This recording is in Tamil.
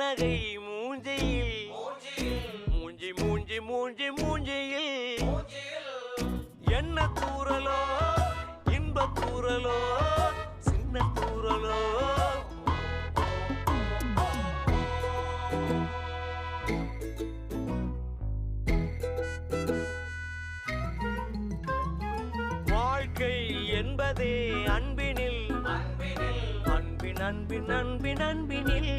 புன்னகை மூஞ்சியில் மூஞ்சி மூஞ்சி மூஞ்சி மூஞ்சியில் என்ன தூரலோ இன்ப தூரலோ சின்ன தூரலோ வாழ்க்கை என்பதே அன்பினில் அன்பின் அன்பின் அன்பின் அன்பினில்